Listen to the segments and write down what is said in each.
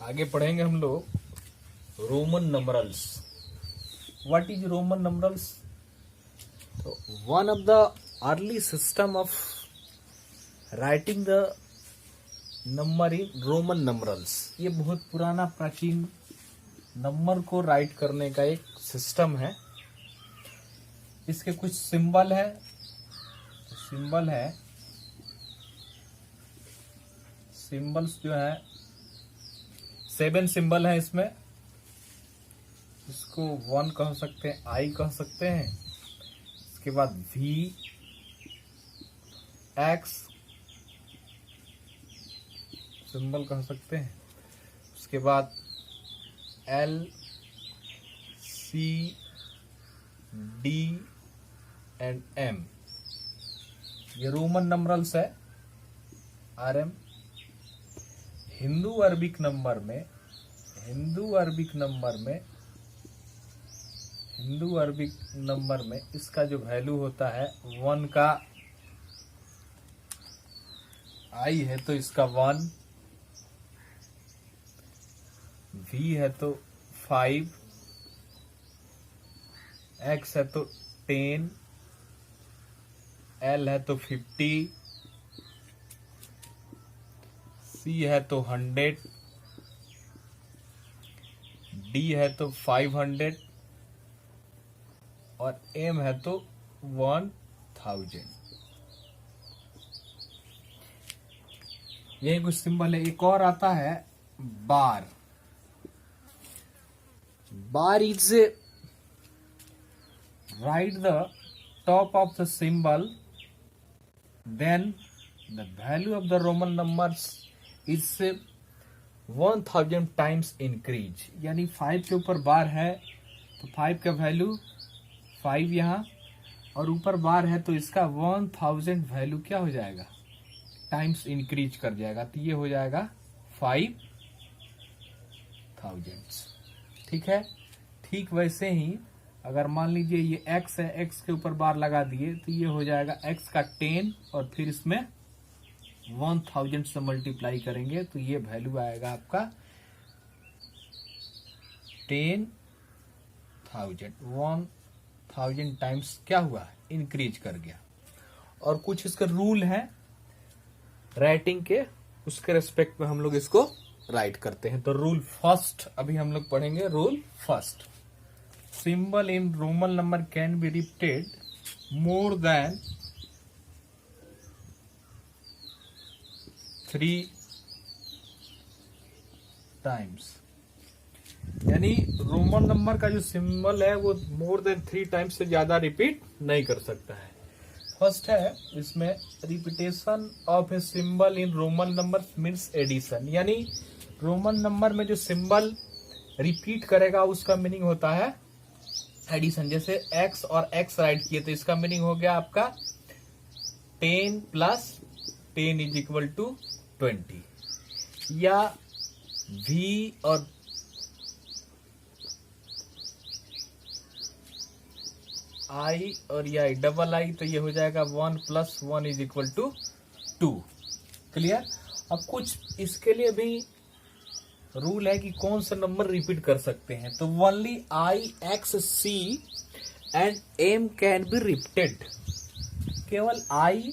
आगे पढ़ेंगे हम लोग Roman numerals. What is Roman numerals? तो one of the early system of writing the number in Roman numerals. ये बहुत पुराना प्राचीन नंबर को राइट करने का एक सिस्टम है। इसके कुछ सिंबल है। सिंबल्स जो है 7 सिंबल है इसमें। इसको 1 कह सकते हैं, आई कह सकते हैं। इसके बाद V, X सिंबल कह सकते हैं। उसके बाद L, C, D and M। ये रोमन नंबरल्स है। RM हिंदू अरबिक नंबर में इसका जो वैल्यू होता है 1 का, आई है तो इसका 1, V है तो 5, X है तो 10, L है तो 50, C है तो 100, D है तो 500 और M है तो 1000। यही कुछ सिंबल है। एक और आता है bar. Bar is right the top of the symbol, then the value of the Roman numbers is 1000 times increase. यानी 5 के ऊपर बार है तो 5 का वैल्यू 5 यहाँ, और ऊपर बार है तो इसका 1000 वैल्यू क्या हो जाएगा, टाइम्स इंक्रीज कर जाएगा। तो ये हो जाएगा 5000। ठीक है। ठीक वैसे ही अगर मान लीजिए ये x है, x के ऊपर बार लगा दिए तो ये हो जाएगा x का 10 और फिर इसमें 1000 से मल्टीप्लाई करेंगे तो ये वैल्यू आएगा आपका 10,000। 1000 टाइम्स क्या हुआ, इंक्रीज कर गया। और कुछ इसका रूल है राइटिंग के, उसके रेस्पेक्ट में हम लोग इसको राइट करते हैं। तो रूल फर्स्ट अभी हम लोग पढ़ेंगे। Rule first, symbol in Roman number can be repeated more than 3 times. यानी रोमन नंबर का जो सिंबल है वो मोर देन 3 टाइम्स से ज्यादा रिपीट नहीं कर सकता है। फर्स्ट है इसमें repetition of a symbol in Roman number means addition. यानी रोमन नंबर में जो सिंबल रिपीट करेगा उसका मीनिंग होता है एडिशन। जैसे x और x राइट किए तो इसका मीनिंग हो गया आपका 10 + 10 = 20। या v और I और या डबल आई तो ये हो जाएगा 1 + 1 = 2। क्लियर। अब कुछ इसके लिए भी रूल है कि कौन सा नंबर रिपीट कर सकते हैं। तो only I, X, C and M can be repeated. केवल I,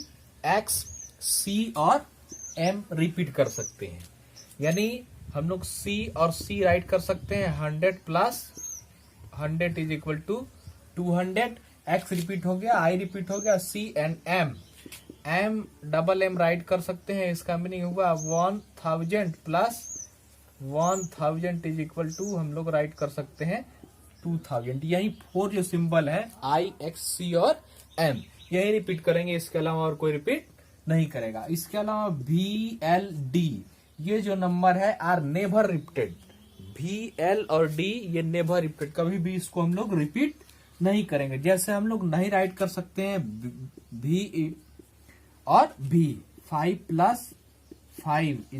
X, C और M रिपीट कर सकते हैं। यानी हम लोग C और C राइट कर सकते हैं 100 + 100 = 200। X रिपीट हो गया, I रिपीट हो गया, C and M double M right कर सकते हैं। इसका मीनिंग होगा 1000 + 1000 = हम लोग राइट कर सकते हैं 2000। यही 4 जो सिंबल है I, X, C और M यही रिपीट करेंगे। इसके अलावा और कोई रिपीट नहीं करेगा। इसके अलावा V, L, D ये जो नंबर है are never repeated. V, L और D ये नेवर रिपीटेड, कभी भी इसको हम लोग रिपीट नहीं करेंगे। जैसे हम लोग नहीं राइट कर सकते हैं V और V, 5 + 5 =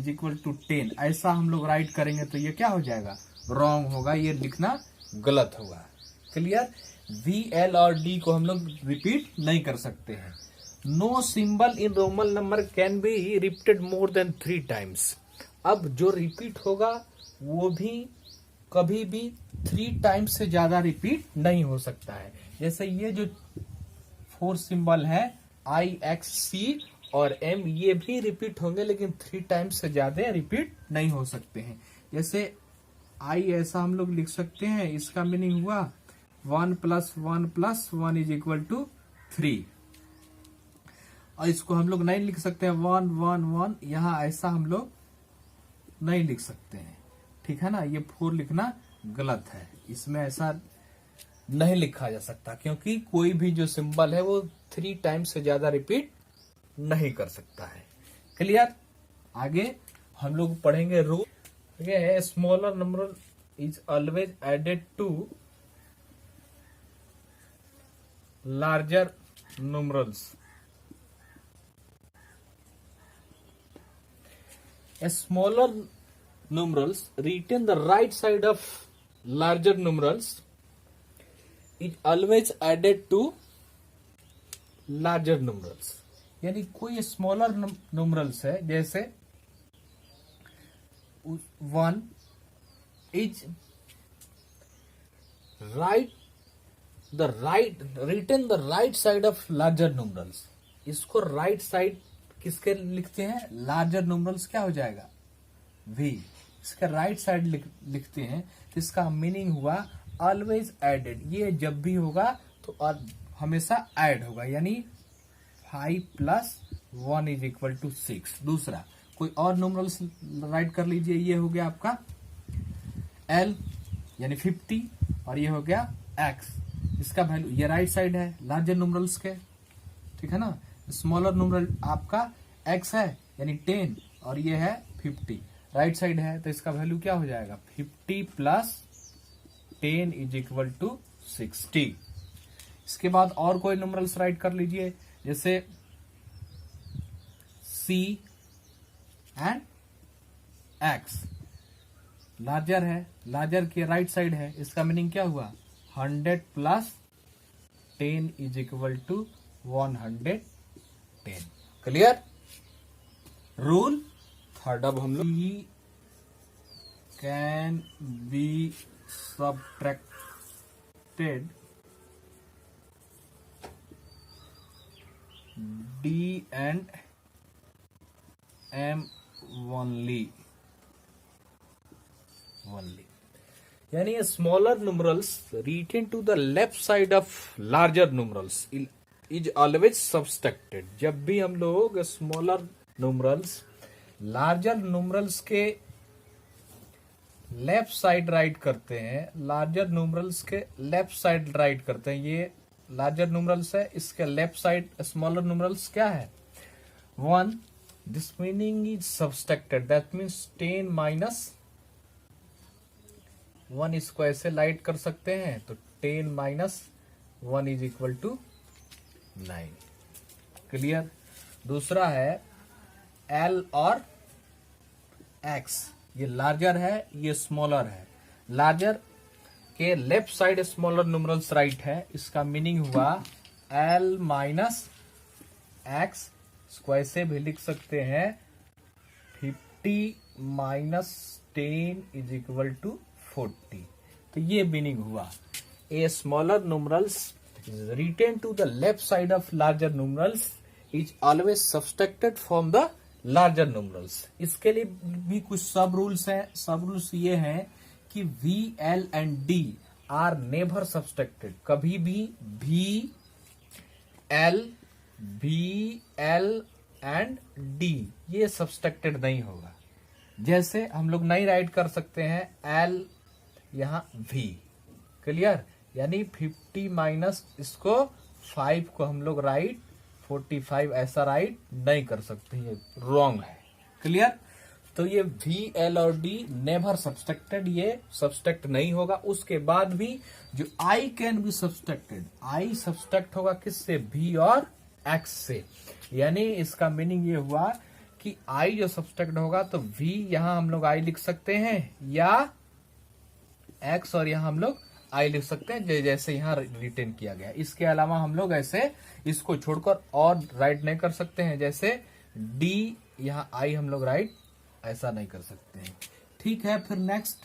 10, ऐसा हम लोग राइट करेंगे तो ये क्या हो जाएगा, रॉन्ग होगा, ये लिखना गलत होगा। क्लियर। V, L और D को हम लोग रिपीट नहीं कर सकते हैं। No symbol in Roman number can be repeated more than 3 times. अब जो रिपीट होगा वो भी कभी भी 3 टाइम्स से ज्यादा रिपीट नहीं हो सकता है। जैसे ये जो 4 सिंबल है IXC और M, ये भी रिपीट होंगे लेकिन 3 टाइम्स से ज्यादा रिपीट नहीं हो सकते हैं। जैसे I ऐसा हम लोग लिख सकते हैं, इसका मीनिंग हुआ 1 + 1 + 1 = 3। और इसको हम लोग नहीं लिख सकते हैं 1 1 1, यहाँ ऐसा हम लोग नहीं लिख सकते हैं, ठीक है ना। ये 4 लिखना गलत है, इसमें ऐसा नहीं लिखा जा सकता क्योंकि कोई भी जो सिंबल है वो 3 टाइम्स से ज्यादा रिपीट नहीं कर सकता है। क्लियर। आगे हम लोग पढ़ेंगे रूल। है smaller number is always added to larger numerals. A smaller numerals retain the right side of larger numerals is always added to larger numerals। यानी कोई स्मॉलर न्यूमरल्स है, जैसे 1 is written the right side of larger numerals. इसको right side किसके लिखते हैं? Larger numerals क्या हो जाएगा? V। इसका राइट साइड लिखते हैं तो इसका मीनिंग हुआ ऑलवेज एडेड। ये जब भी होगा तो हमेशा ऐड होगा, यानी 5 + 1 = 6। दूसरा कोई और न्यूमरल्स राइट कर लीजिए। ये हो गया आपका L यानी 50 और ये हो गया X। इसका वैल्यू, ये राइट साइड है लार्जर न्यूमरल्स के, ठीक है ना। स्मॉलर नंबर आपका x है यानी 10 और ये है 50, राइट साइड है तो इसका वैल्यू क्या हो जाएगा? 50 + 10 = 60। इसके बाद और कोई नंबर्स राइट कर लीजिए, जैसे C एंड X। लार्जर है, लार्जर के राइट साइड है, इसका मीनिंग क्या हुआ? 100 + 10 = 110। क्लियर। रूल थर्ड, अब हम लोग can be subtracted D and M only। यानी smaller numerals written to the left side of larger numerals is always subtracted. जब भी हम लोग स्मॉलर न्यूमरल्स लार्जर न्यूमरल्स के लेफ्ट साइड राइट करते हैं, लार्जर न्यूमरल्स के लेफ्ट साइड राइट करते हैं, ये लार्जर न्यूमरल्स है, इसके लेफ्ट साइड स्मॉलर न्यूमरल्स क्या है? 1। This meaning is subtracted, that means 10 - 1 इसको ऐसे लाइट कर सकते हैं तो 10 - 1 = 9। क्लियर। दूसरा है L और X, ये लार्जर है ये स्मॉलर है, लार्जर के left side smaller numerals right है, इसका मीनिंग हुआ L - X। इसको ऐसे भी लिख सकते हैं 50 - 10 = 40। तो ये मीनिंग हुआ a smaller numerals written to the left side of larger numerals is always subtracted from the larger numerals. इसके लिए भी कुछ सब रूल्स हैं। सब रूल्स ये हैं कि V, L and D are never subtracted. कभी भी V, L एंड D ये सब्सट्रैक्टेड नहीं होगा। जैसे हम लोग नहीं राइट कर सकते हैं L यहां V। क्लियर। यानी 50 माइनस इसको 5 को हम लोग राइट 45 ऐसा राइट नहीं कर सकते, ये रॉन्ग है। क्लियर। तो ये V, L और D नेवर सब्सट्रैक्टेड, ये सब्सट्रैक्ट नहीं होगा। उसके बाद भी जो I can be subtracted, I subtract होगा किससे? V और X से। यानी इसका मीनिंग ये हुआ कि I जो सब्सट्रैक्ट होगा तो V यहां हम लोग I लिख सकते हैं या X और यहां हम लोग I लिख सकते हैं जैसे यहाँ रिटेन किया गया। इसके अलावा हम लोग ऐसे इसको छोड़कर और राइट नहीं कर सकते हैं, जैसे D यहाँ I हम लोग राइट ऐसा नहीं कर सकते हैं। ठीक है, फिर next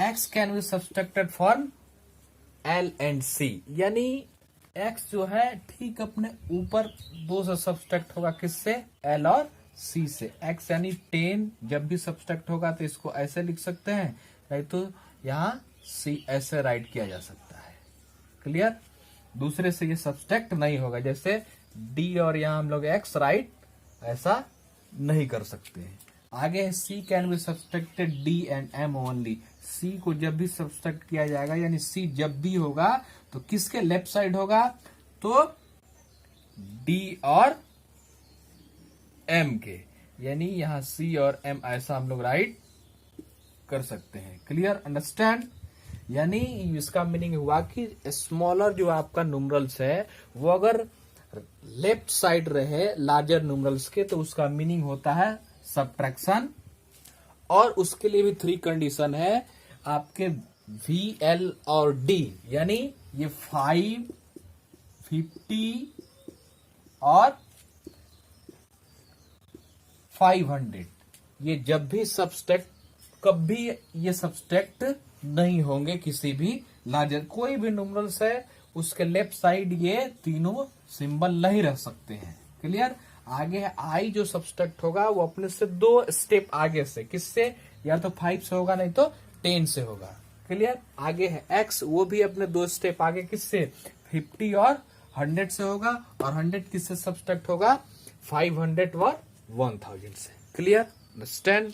x can be subtracted from L and C, यानी x जो है ठीक अपने ऊपर दो से सब्सट्रैक्ट होगा, किससे? L और C से। x यानी 10 जब भी सब्सट्रैक्ट होगा तो इसको ऐसे लिख सकते हैं, नहीं तो यहाँ C ऐसे राइट किया जा सकता है। क्लियर? दूसरे से ये सब्सट्रैक्ट नहीं होगा, जैसे D और यहाँ हम लोग x राइट ऐसा नहीं कर सकते हैं। आगे है C can be subtracted D and M only. C को जब भी सब्सट्रैक्ट किया जाएगा, यानी C जब भी होगा तो किसके लेफ्ट साइड होगा? तो D और M के, यानी यहाँ C और M ऐसा हम लोग राइट कर सकते हैं। क्लियर? अंडरस्टैंड? यानी इसका मीनिंग हुआ कि स्मॉलर जो आपका न्यूमरल्स है वो अगर लेफ्ट साइड रहे लार्जर न्यूमरल्स के, तो उसका मीनिंग होता है सब्ट्रैक्शन। और उसके लिए भी 3 कंडीशन है आपके V, L और D, यानी ये 5, 50 और 500, ये जब भी सब्सट्रैक्ट, कभी ये सब्सट्रैक्ट नहीं होंगे किसी भी लार्जर, कोई भी न्यूमरल्स है उसके लेफ्ट साइड ये तीनों सिंबल नहीं रह सकते हैं। क्लियर? आगे है I जो सब्सट्रैक्ट होगा वो अपने से 2 स्टेप आगे से, किससे? या तो 5 से होगा, नहीं तो 10 से होगा। क्लियर? आगे है X, वो भी अपने 2 स्टेप आगे, किससे? 50 और 100 से होगा, और 100 किससे सब्सट्रैक्ट होगा? 500 और 1000 से। क्लियर? अंडरस्टैंड?